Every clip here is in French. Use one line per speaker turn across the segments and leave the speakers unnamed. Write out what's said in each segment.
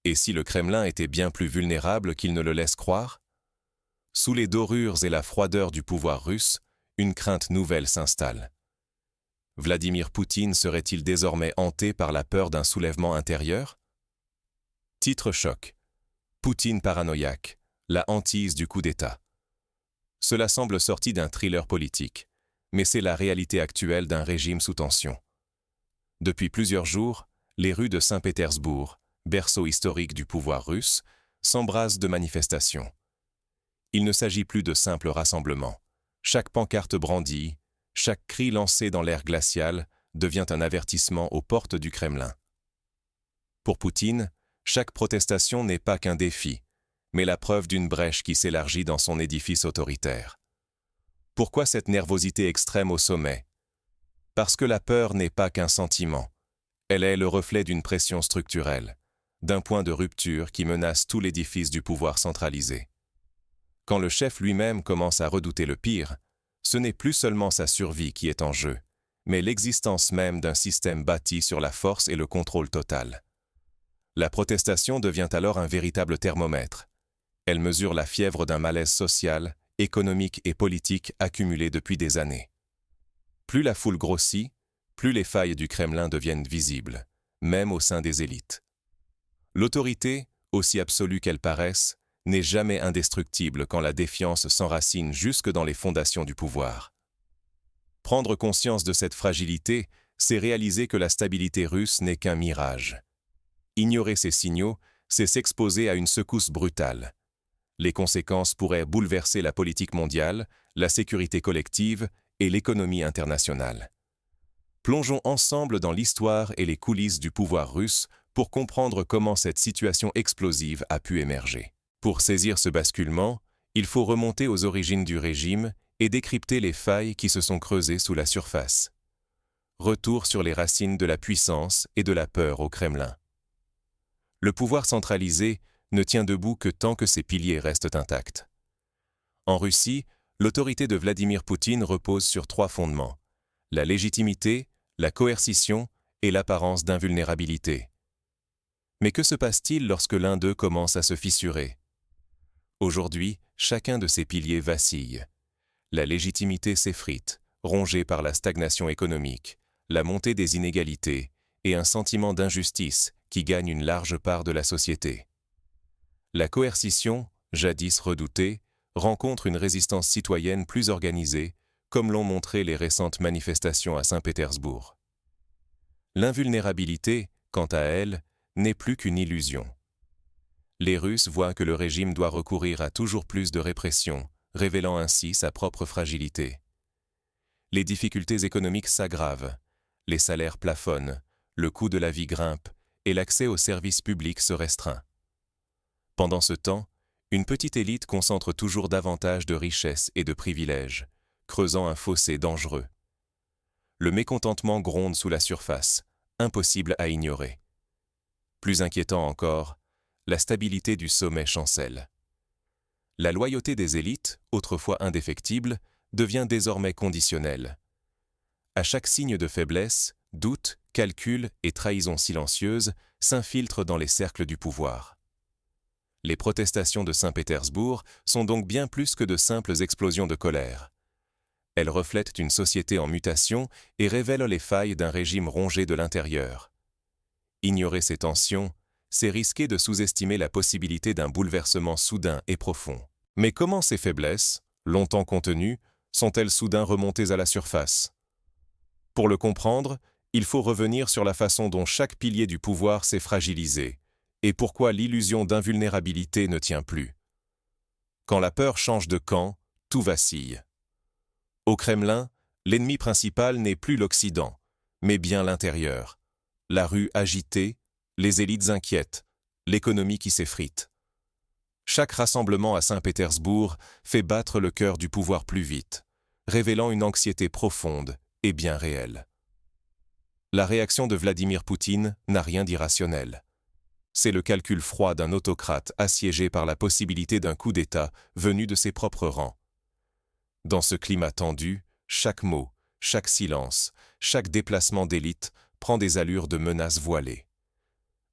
Et si le Kremlin était bien plus vulnérable qu'il ne le laisse croire? Sous les dorures et la froideur du pouvoir russe, une crainte nouvelle s'installe. Vladimir Poutine serait-il désormais hanté par la peur d'un soulèvement intérieur? Titre choc. Poutine paranoïaque, la hantise du coup d'État. Cela semble sorti d'un thriller politique, mais c'est la réalité actuelle d'un régime sous tension. Depuis plusieurs jours, les rues de Saint-Pétersbourg, berceau historique du pouvoir russe, s'embrasent de manifestations. Il ne s'agit plus de simples rassemblements. Chaque pancarte brandie, chaque cri lancé dans l'air glacial devient un avertissement aux portes du Kremlin. Pour Poutine, chaque protestation n'est pas qu'un défi, mais la preuve d'une brèche qui s'élargit dans son édifice autoritaire. Pourquoi cette nervosité extrême au sommet? Parce que la peur n'est pas qu'un sentiment. Elle est le reflet d'une pression structurelle, d'un point de rupture qui menace tout l'édifice du pouvoir centralisé. Quand le chef lui-même commence à redouter le pire, ce n'est plus seulement sa survie qui est en jeu, mais l'existence même d'un système bâti sur la force et le contrôle total. La protestation devient alors un véritable thermomètre. Elle mesure la fièvre d'un malaise social, économique et politique accumulé depuis des années. Plus la foule grossit, plus les failles du Kremlin deviennent visibles, même au sein des élites. L'autorité, aussi absolue qu'elle paraisse, n'est jamais indestructible quand la défiance s'enracine jusque dans les fondations du pouvoir. Prendre conscience de cette fragilité, c'est réaliser que la stabilité russe n'est qu'un mirage. Ignorer ces signaux, c'est s'exposer à une secousse brutale. Les conséquences pourraient bouleverser la politique mondiale, la sécurité collective et l'économie internationale. Plongeons ensemble dans l'histoire et les coulisses du pouvoir russe pour comprendre comment cette situation explosive a pu émerger. Pour saisir ce basculement, il faut remonter aux origines du régime et décrypter les failles qui se sont creusées sous la surface. Retour sur les racines de la puissance et de la peur au Kremlin. Le pouvoir centralisé ne tient debout que tant que ses piliers restent intacts. En Russie, l'autorité de Vladimir Poutine repose sur 3 fondements: la légitimité, la coercition et l'apparence d'invulnérabilité. Mais que se passe-t-il lorsque l'un d'eux commence à se fissurer? Aujourd'hui, chacun de ces piliers vacille. La légitimité s'effrite, rongée par la stagnation économique, la montée des inégalités et un sentiment d'injustice qui gagne une large part de la société. La coercition, jadis redoutée, rencontre une résistance citoyenne plus organisée, comme l'ont montré les récentes manifestations à Saint-Pétersbourg. L'invulnérabilité, quant à elle, n'est plus qu'une illusion. Les Russes voient que le régime doit recourir à toujours plus de répression, révélant ainsi sa propre fragilité. Les difficultés économiques s'aggravent, les salaires plafonnent, le coût de la vie grimpe et l'accès aux services publics se restreint. Pendant ce temps, une petite élite concentre toujours davantage de richesses et de privilèges, creusant un fossé dangereux. Le mécontentement gronde sous la surface, impossible à ignorer. Plus inquiétant encore, la stabilité du sommet chancelle. La loyauté des élites, autrefois indéfectible, devient désormais conditionnelle. À chaque signe de faiblesse, doute, calcul et trahison silencieuse s'infiltrent dans les cercles du pouvoir. Les protestations de Saint-Pétersbourg sont donc bien plus que de simples explosions de colère. Elles reflètent une société en mutation et révèlent les failles d'un régime rongé de l'intérieur. Ignorer ces tensions, c'est risquer de sous-estimer la possibilité d'un bouleversement soudain et profond. Mais comment ces faiblesses, longtemps contenues, sont-elles soudain remontées à la surface? Pour le comprendre, il faut revenir sur la façon dont chaque pilier du pouvoir s'est fragilisé, et pourquoi l'illusion d'invulnérabilité ne tient plus. Quand la peur change de camp, tout vacille. Au Kremlin, l'ennemi principal n'est plus l'Occident, mais bien l'intérieur. La rue agitée, les élites inquiètes, l'économie qui s'effrite. Chaque rassemblement à Saint-Pétersbourg fait battre le cœur du pouvoir plus vite, révélant une anxiété profonde et bien réelle. La réaction de Vladimir Poutine n'a rien d'irrationnel. C'est le calcul froid d'un autocrate assiégé par la possibilité d'un coup d'État venu de ses propres rangs. Dans ce climat tendu, chaque mot, chaque silence, chaque déplacement d'élite prend des allures de menaces voilées.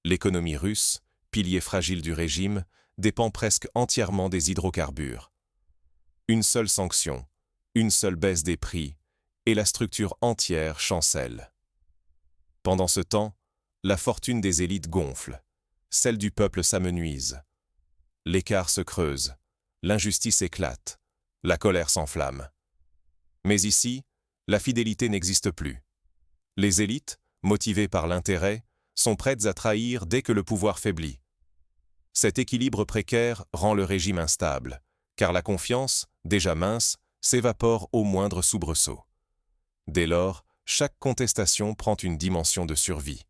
L'économie russe, pilier fragile du régime, dépend presque entièrement des hydrocarbures. Une seule sanction, une seule baisse des prix, et la structure entière chancelle. Pendant ce temps, la fortune des élites gonfle, celle du peuple s'amenuise. L'écart se creuse, l'injustice éclate, la colère s'enflamme. Mais ici, la fidélité n'existe plus. Les élites, motivées par l'intérêt, sont prêtes à trahir dès que le pouvoir faiblit. Cet équilibre précaire rend le régime instable, car la confiance, déjà mince, s'évapore au moindre soubresaut. Dès lors, chaque contestation prend une dimension de survie.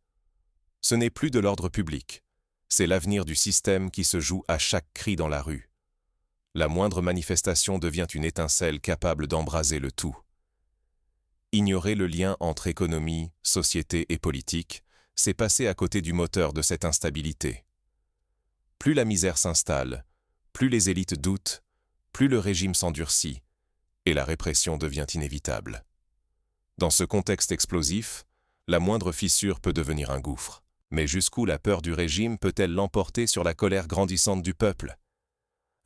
Ce n'est plus de l'ordre public, c'est l'avenir du système qui se joue à chaque cri dans la rue. La moindre manifestation devient une étincelle capable d'embraser le tout. Ignorer le lien entre économie, société et politique, c'est passer à côté du moteur de cette instabilité. Plus la misère s'installe, plus les élites doutent, plus le régime s'endurcit, et la répression devient inévitable. Dans ce contexte explosif, la moindre fissure peut devenir un gouffre. Mais jusqu'où la peur du régime peut-elle l'emporter sur la colère grandissante du peuple?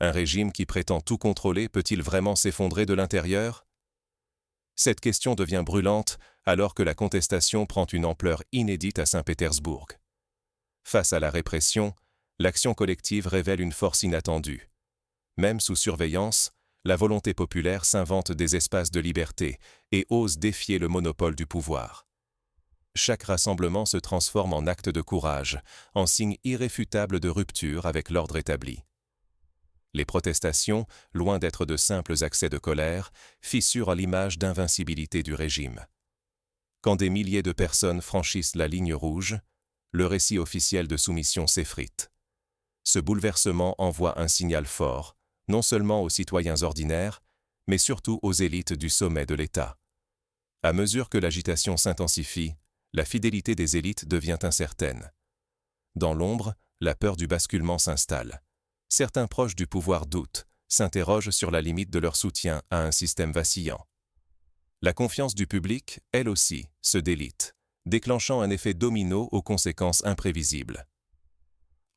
Un régime qui prétend tout contrôler peut-il vraiment s'effondrer de l'intérieur? Cette question devient brûlante alors que la contestation prend une ampleur inédite à Saint-Pétersbourg. Face à la répression, l'action collective révèle une force inattendue. Même sous surveillance, la volonté populaire s'invente des espaces de liberté et ose défier le monopole du pouvoir. Chaque rassemblement se transforme en acte de courage, en signe irréfutable de rupture avec l'ordre établi. Les protestations, loin d'être de simples accès de colère, fissurent l'image d'invincibilité du régime. Quand des milliers de personnes franchissent la ligne rouge, le récit officiel de soumission s'effrite. Ce bouleversement envoie un signal fort, non seulement aux citoyens ordinaires, mais surtout aux élites du sommet de l'État. À mesure que l'agitation s'intensifie, la fidélité des élites devient incertaine. Dans l'ombre, la peur du basculement s'installe. Certains proches du pouvoir doutent, s'interrogent sur la limite de leur soutien à un système vacillant. La confiance du public, elle aussi, se délite, déclenchant un effet domino aux conséquences imprévisibles.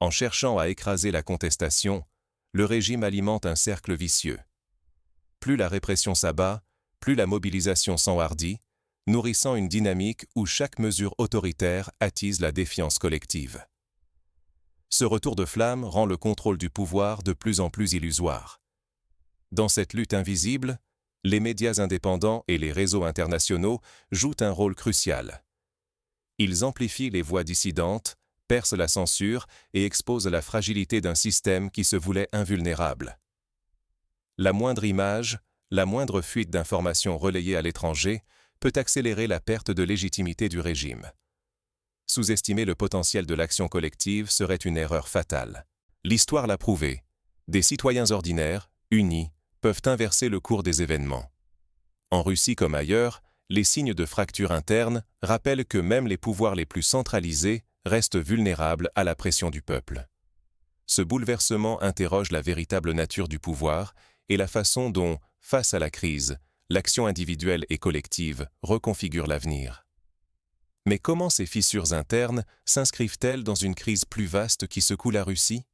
En cherchant à écraser la contestation, le régime alimente un cercle vicieux. Plus la répression s'abat, plus la mobilisation s'enhardit, nourrissant une dynamique où chaque mesure autoritaire attise la défiance collective. Ce retour de flamme rend le contrôle du pouvoir de plus en plus illusoire. Dans cette lutte invisible, les médias indépendants et les réseaux internationaux jouent un rôle crucial. Ils amplifient les voix dissidentes, percent la censure et exposent la fragilité d'un système qui se voulait invulnérable. La moindre image, la moindre fuite d'informations relayées à l'étranger peut accélérer la perte de légitimité du régime. Sous-estimer le potentiel de l'action collective serait une erreur fatale. L'histoire l'a prouvé. Des citoyens ordinaires, unis, peuvent inverser le cours des événements. En Russie comme ailleurs, les signes de fracture interne rappellent que même les pouvoirs les plus centralisés restent vulnérables à la pression du peuple. Ce bouleversement interroge la véritable nature du pouvoir et la façon dont, face à la crise, l'action individuelle et collective reconfigure l'avenir. Mais comment ces fissures internes s'inscrivent-elles dans une crise plus vaste qui secoue la Russie?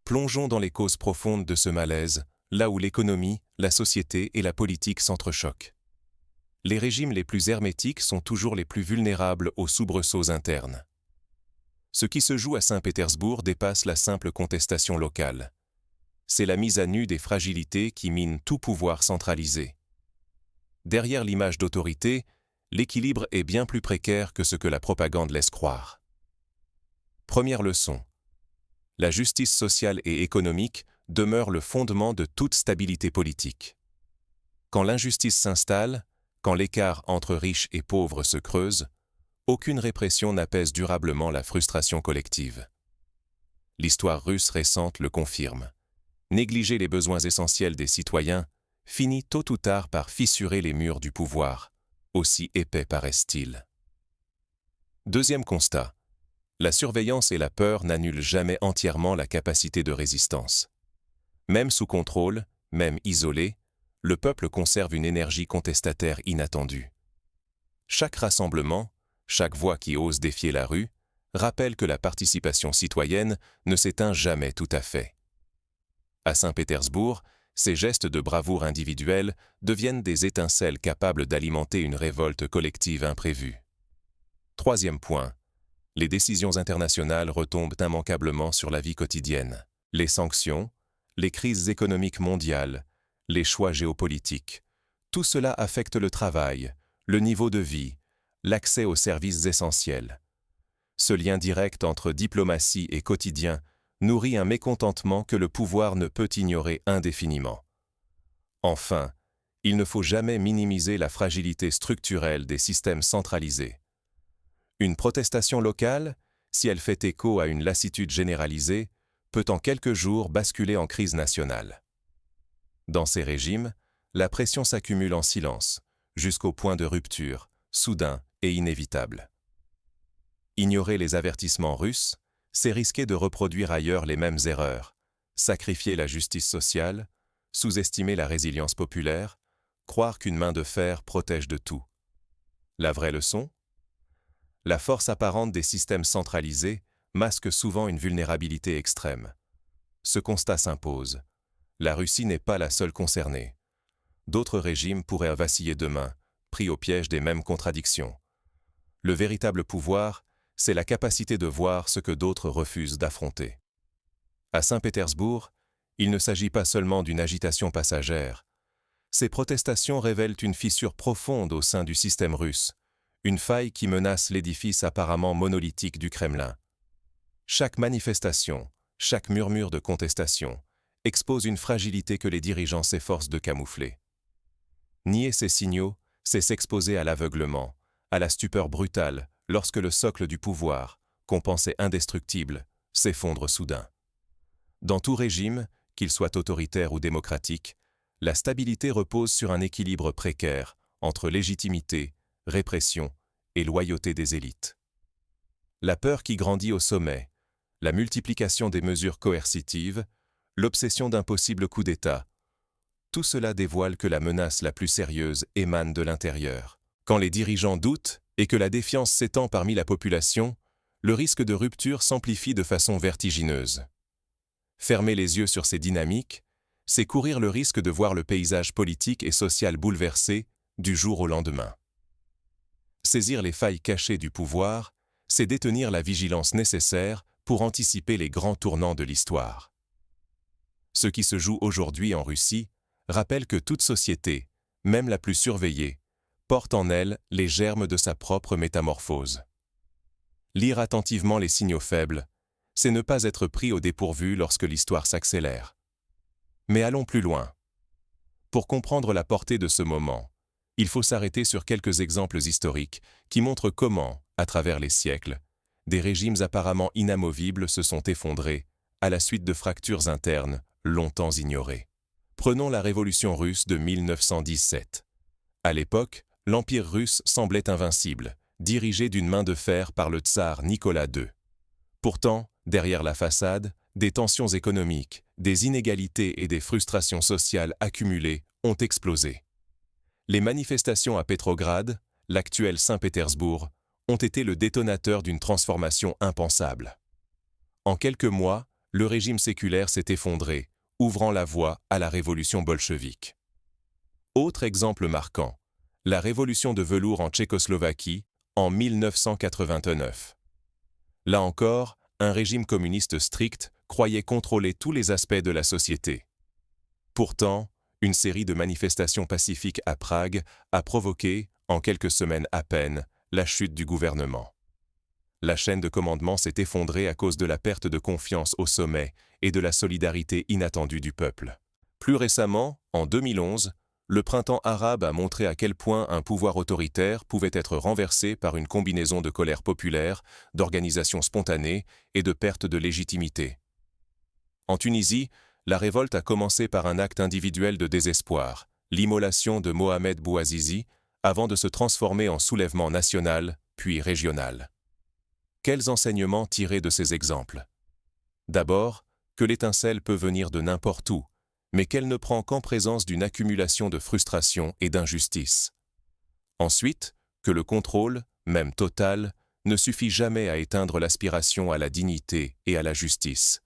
Plongeons dans les causes profondes de ce malaise, là où l'économie, la société et la politique s'entrechoquent. Les régimes les plus hermétiques sont toujours les plus vulnérables aux soubresauts internes. Ce qui se joue à Saint-Pétersbourg dépasse la simple contestation locale. C'est la mise à nu des fragilités qui minent tout pouvoir centralisé. Derrière l'image d'autorité, l'équilibre est bien plus précaire que ce que la propagande laisse croire. Première leçon. La justice sociale et économique demeure le fondement de toute stabilité politique. Quand l'injustice s'installe, quand l'écart entre riches et pauvres se creuse, aucune répression n'apaise durablement la frustration collective. L'histoire russe récente le confirme. Négliger les besoins essentiels des citoyens finit tôt ou tard par fissurer les murs du pouvoir, aussi épais paraissent-ils. Deuxième constat. La surveillance et la peur n'annulent jamais entièrement la capacité de résistance. Même sous contrôle, même isolé, le peuple conserve une énergie contestataire inattendue. Chaque rassemblement, chaque voix qui ose défier la rue, rappellent que la participation citoyenne ne s'éteint jamais tout à fait. À Saint-Pétersbourg, ces gestes de bravoure individuelle deviennent des étincelles capables d'alimenter une révolte collective imprévue. Troisième point, les décisions internationales retombent immanquablement sur la vie quotidienne. Les sanctions, les crises économiques mondiales, les choix géopolitiques, tout cela affecte le travail, le niveau de vie, l'accès aux services essentiels. Ce lien direct entre diplomatie et quotidien nourrit un mécontentement que le pouvoir ne peut ignorer indéfiniment. Enfin, il ne faut jamais minimiser la fragilité structurelle des systèmes centralisés. Une protestation locale, si elle fait écho à une lassitude généralisée, peut en quelques jours basculer en crise nationale. Dans ces régimes, la pression s'accumule en silence, jusqu'au point de rupture, soudain et inévitable. Ignorer les avertissements russes, c'est risquer de reproduire ailleurs les mêmes erreurs, sacrifier la justice sociale, sous-estimer la résilience populaire, croire qu'une main de fer protège de tout. La vraie leçon ? La force apparente des systèmes centralisés masque souvent une vulnérabilité extrême. Ce constat s'impose. La Russie n'est pas la seule concernée. D'autres régimes pourraient vaciller demain, pris au piège des mêmes contradictions. Le véritable pouvoir, c'est la capacité de voir ce que d'autres refusent d'affronter. À Saint-Pétersbourg, il ne s'agit pas seulement d'une agitation passagère. Ces protestations révèlent une fissure profonde au sein du système russe, une faille qui menace l'édifice apparemment monolithique du Kremlin. Chaque manifestation, chaque murmure de contestation, expose une fragilité que les dirigeants s'efforcent de camoufler. Nier ces signaux, c'est s'exposer à l'aveuglement, à la stupeur brutale, lorsque le socle du pouvoir, qu'on pensait indestructible, s'effondre soudain. Dans tout régime, qu'il soit autoritaire ou démocratique, la stabilité repose sur un équilibre précaire entre légitimité, répression et loyauté des élites. La peur qui grandit au sommet, la multiplication des mesures coercitives, l'obsession d'un possible coup d'État, tout cela dévoile que la menace la plus sérieuse émane de l'intérieur. Quand les dirigeants doutent et que la défiance s'étend parmi la population, le risque de rupture s'amplifie de façon vertigineuse. Fermer les yeux sur ces dynamiques, c'est courir le risque de voir le paysage politique et social bouleversé du jour au lendemain. Saisir les failles cachées du pouvoir, c'est détenir la vigilance nécessaire pour anticiper les grands tournants de l'histoire. Ce qui se joue aujourd'hui en Russie rappelle que toute société, même la plus surveillée, porte en elle les germes de sa propre métamorphose. Lire attentivement les signaux faibles, c'est ne pas être pris au dépourvu lorsque l'histoire s'accélère. Mais allons plus loin. Pour comprendre la portée de ce moment, il faut s'arrêter sur quelques exemples historiques qui montrent comment, à travers les siècles, des régimes apparemment inamovibles se sont effondrés à la suite de fractures internes longtemps ignorées. Prenons la Révolution russe de 1917. À l'époque, l'Empire russe semblait invincible, dirigé d'une main de fer par le tsar Nicolas II. Pourtant, derrière la façade, des tensions économiques, des inégalités et des frustrations sociales accumulées ont explosé. Les manifestations à Pétrograd, l'actuel Saint-Pétersbourg, ont été le détonateur d'une transformation impensable. En quelques mois, le régime séculaire s'est effondré, ouvrant la voie à la révolution bolchevique. Autre exemple marquant, la révolution de velours en Tchécoslovaquie en 1989. Là encore, un régime communiste strict croyait contrôler tous les aspects de la société. Pourtant, une série de manifestations pacifiques à Prague a provoqué, en quelques semaines à peine, la chute du gouvernement. La chaîne de commandement s'est effondrée à cause de la perte de confiance au sommet et de la solidarité inattendue du peuple. Plus récemment, en 2011, le printemps arabe a montré à quel point un pouvoir autoritaire pouvait être renversé par une combinaison de colère populaire, d'organisation spontanée et de perte de légitimité. En Tunisie, la révolte a commencé par un acte individuel de désespoir, l'immolation de Mohamed Bouazizi, avant de se transformer en soulèvement national, puis régional. Quels enseignements tirer de ces exemples ? D'abord, que l'étincelle peut venir de n'importe où, mais qu'elle ne prend qu'en présence d'une accumulation de frustration et d'injustice. Ensuite, que le contrôle, même total, ne suffit jamais à éteindre l'aspiration à la dignité et à la justice.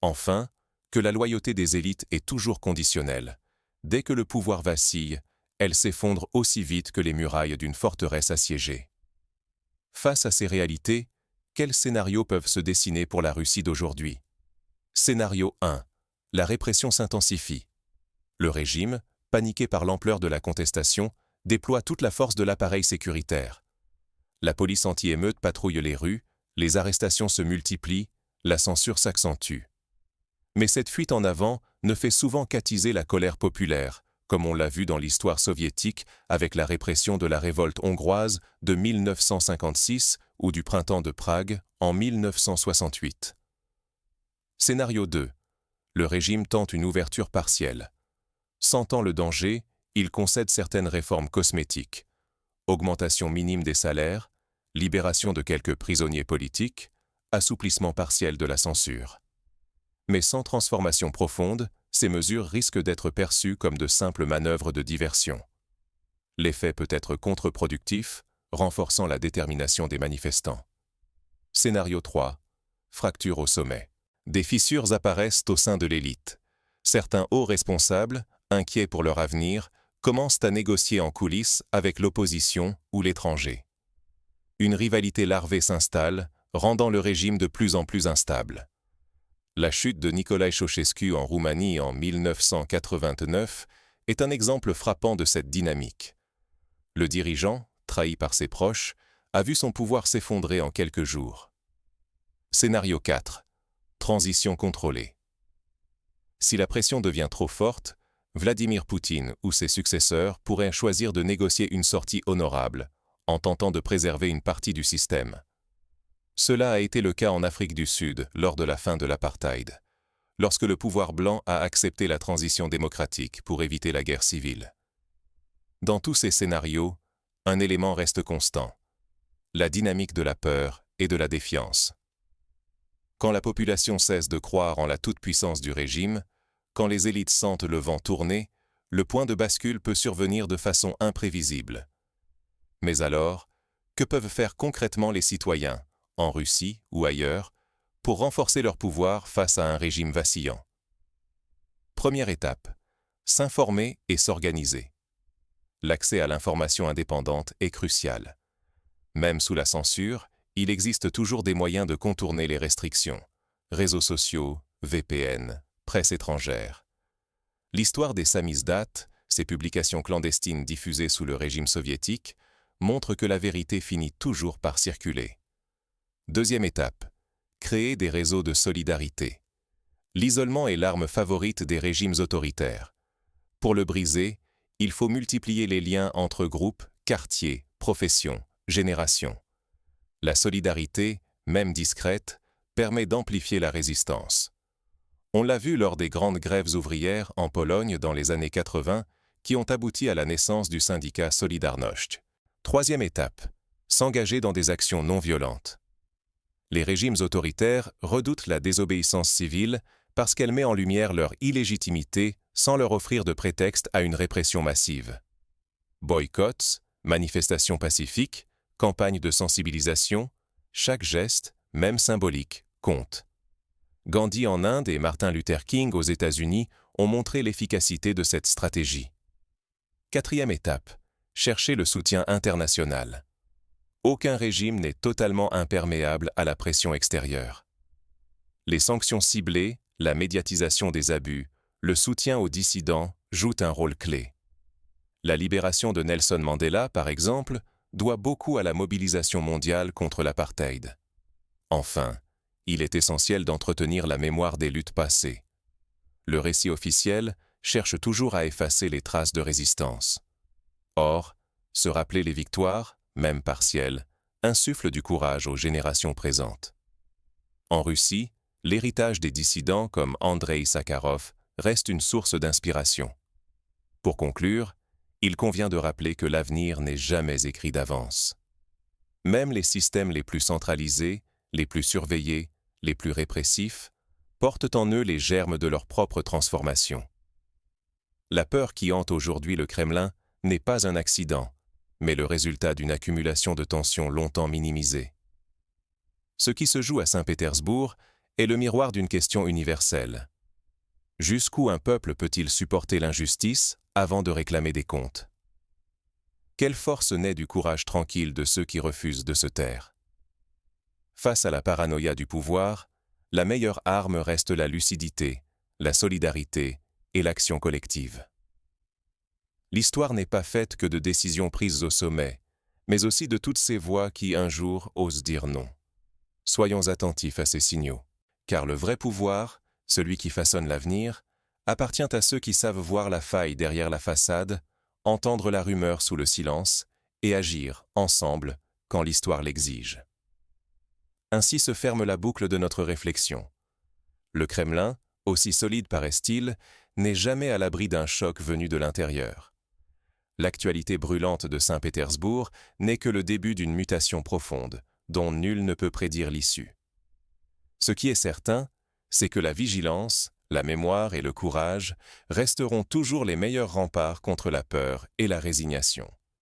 Enfin, que la loyauté des élites est toujours conditionnelle. Dès que le pouvoir vacille, elle s'effondre aussi vite que les murailles d'une forteresse assiégée. Face à ces réalités, quels scénarios peuvent se dessiner pour la Russie d'aujourd'hui? Scénario 1. La répression s'intensifie. Le régime, paniqué par l'ampleur de la contestation, déploie toute la force de l'appareil sécuritaire. La police anti-émeute patrouille les rues, les arrestations se multiplient, la censure s'accentue. Mais cette fuite en avant ne fait souvent qu'attiser la colère populaire, comme on l'a vu dans l'histoire soviétique avec la répression de la révolte hongroise de 1956 ou du printemps de Prague en 1968. Scénario 2. Le régime tente une ouverture partielle. Sentant le danger, il concède certaines réformes cosmétiques. Augmentation minime des salaires, libération de quelques prisonniers politiques, assouplissement partiel de la censure. Mais sans transformation profonde, ces mesures risquent d'être perçues comme de simples manœuvres de diversion. L'effet peut être contre-productif, renforçant la détermination des manifestants. Scénario 3. Fracture au sommet. Des fissures apparaissent au sein de l'élite. Certains hauts responsables, inquiets pour leur avenir, commencent à négocier en coulisses avec l'opposition ou l'étranger. Une rivalité larvée s'installe, rendant le régime de plus en plus instable. La chute de Nicolae Ceausescu en Roumanie en 1989 est un exemple frappant de cette dynamique. Le dirigeant, trahi par ses proches, a vu son pouvoir s'effondrer en quelques jours. Scénario 4. Transition contrôlée. Si la pression devient trop forte, Vladimir Poutine ou ses successeurs pourraient choisir de négocier une sortie honorable, en tentant de préserver une partie du système. Cela a été le cas en Afrique du Sud lors de la fin de l'apartheid, lorsque le pouvoir blanc a accepté la transition démocratique pour éviter la guerre civile. Dans tous ces scénarios, un élément reste constant: la dynamique de la peur et de la défiance. Quand la population cesse de croire en la toute-puissance du régime, quand les élites sentent le vent tourner, le point de bascule peut survenir de façon imprévisible. Mais alors, que peuvent faire concrètement les citoyens, en Russie ou ailleurs, pour renforcer leur pouvoir face à un régime vacillant? Première étape, s'informer et s'organiser. L'accès à l'information indépendante est crucial. Même sous la censure, il existe toujours des moyens de contourner les restrictions. Réseaux sociaux, VPN, presse étrangère. L'histoire des samizdat, ces publications clandestines diffusées sous le régime soviétique, montre que la vérité finit toujours par circuler. Deuxième étape, créer des réseaux de solidarité. L'isolement est l'arme favorite des régimes autoritaires. Pour le briser, il faut multiplier les liens entre groupes, quartiers, professions, générations. La solidarité, même discrète, permet d'amplifier la résistance. On l'a vu lors des grandes grèves ouvrières en Pologne dans les années 80 qui ont abouti à la naissance du syndicat Solidarność. Troisième étape, s'engager dans des actions non violentes. Les régimes autoritaires redoutent la désobéissance civile parce qu'elle met en lumière leur illégitimité sans leur offrir de prétexte à une répression massive. Boycotts, manifestations pacifiques, campagnes de sensibilisation, chaque geste, même symbolique, compte. Gandhi en Inde et Martin Luther King aux États-Unis ont montré l'efficacité de cette stratégie. Quatrième étape, chercher le soutien international. Aucun régime n'est totalement imperméable à la pression extérieure. Les sanctions ciblées, la médiatisation des abus, le soutien aux dissidents jouent un rôle clé. La libération de Nelson Mandela, par exemple, doit beaucoup à la mobilisation mondiale contre l'apartheid. Enfin, il est essentiel d'entretenir la mémoire des luttes passées. Le récit officiel cherche toujours à effacer les traces de résistance. Or, se rappeler les victoires, même partielles, insuffle du courage aux générations présentes. En Russie, l'héritage des dissidents comme Andreï Sakharov reste une source d'inspiration. Pour conclure, il convient de rappeler que l'avenir n'est jamais écrit d'avance. Même les systèmes les plus centralisés, les plus surveillés, les plus répressifs, portent en eux les germes de leur propre transformation. La peur qui hante aujourd'hui le Kremlin n'est pas un accident, mais le résultat d'une accumulation de tensions longtemps minimisée. Ce qui se joue à Saint-Pétersbourg est le miroir d'une question universelle. Jusqu'où un peuple peut-il supporter l'injustice avant de réclamer des comptes? Quelle force naît du courage tranquille de ceux qui refusent de se taire? Face à la paranoïa du pouvoir, la meilleure arme reste la lucidité, la solidarité et l'action collective. L'histoire n'est pas faite que de décisions prises au sommet, mais aussi de toutes ces voix qui un jour osent dire non. Soyons attentifs à ces signaux, car le vrai pouvoir, celui qui façonne l'avenir, appartient à ceux qui savent voir la faille derrière la façade, entendre la rumeur sous le silence et agir ensemble quand l'histoire l'exige. Ainsi se ferme la boucle de notre réflexion. Le Kremlin, aussi solide paraît-il, n'est jamais à l'abri d'un choc venu de l'intérieur. L'actualité brûlante de Saint-Pétersbourg n'est que le début d'une mutation profonde, dont nul ne peut prédire l'issue. Ce qui est certain, c'est que la vigilance, la mémoire et le courage resteront toujours les meilleurs remparts contre la peur et la résignation.